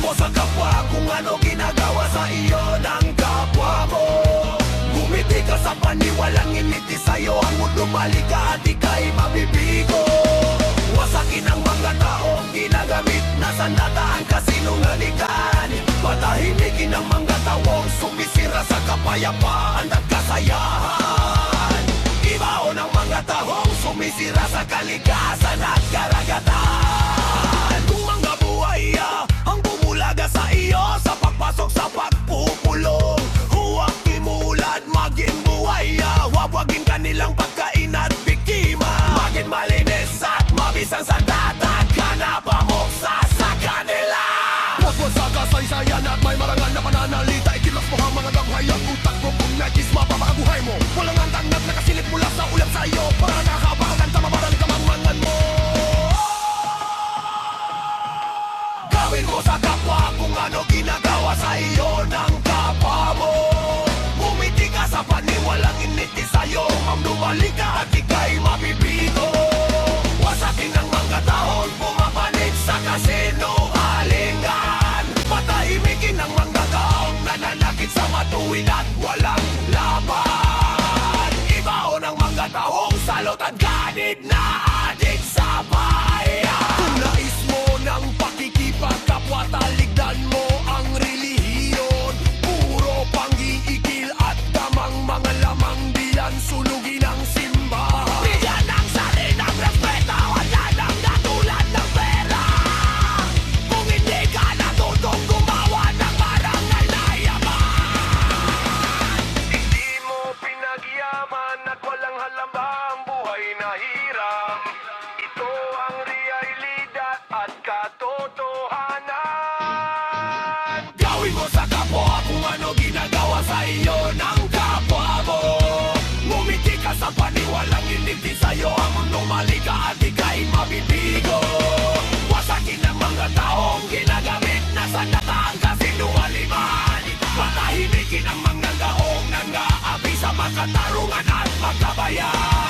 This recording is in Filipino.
mo sa kapwa kung ano ginagawa sa iyo ng kapwa mo. Gumiti ka sa paniwalang initi sa'yo ang mundo, balik ka at ika'y mabibigo. Wasakin ang mga taong ginagamit na sandata ang kasinungalingan. Patahimikin ang mga taong sumisira sa kapayapaan at kasayahan. Ibaon ang mga taong sumisira sa kalikasan at karagatan. Kung mga buhaya ang bumulaga sa iyo sa pagpasok sa pagpupulong, huwag imulad maging buhaya. Wawagin kanilang pagkain at biktima. Maging malinis at mabisang sandata, hanap mo sa kanila. Wagwag sa kasaysayan at may marangal na pananalita. Ikilas mo ang mga ganghay at utak mo kung nagis mapapakabuhay mo. Walang antanag na kasilip mula sa ulam sa iyo. Para nakakabakan ka, mabaralik ang mangan mo. Gawin mo sa kapwa kung ano ginagawa sa iyo ng kapwa mo. Bumiti ka sa paniwalang initi sa'yo, ang lumalik ka at ika'y mabibigo. Wasakin ang mga taon pumapanig sa kasinungalingan. Patahimikin ang mga taong nananakit sa matuwid at walang laban. Ibaon ang mga taong salot at ganid na adik sa bayan. Kung nais mo ng pakikipagkapwa, taligdan mo ang relihiyon. Puro pang-iikil at damang mga lamang bilan, sunugin ang simbahan. Bigyan ng sarinang respeto, wala nang katulad ng pera. Kung hindi ka natutong gumawa ng marangal na yaman. Hindi mo pinagyaman at walang halambang buhay na hirap. Ito ang realidad at katotohanan. Gawin mo sa kapwa kung ano ginagawa sa iyo ng kapwa mo. Ngumiti ka sa paniwalang initi sa'yo, ang mundo malika at ika'y mabibigo. Wasakin ang mga taong ginagamit na sandata ang kasinungalingan. Patahimikin ang mga taong nang-aapi sa makatarungan at magkabayan.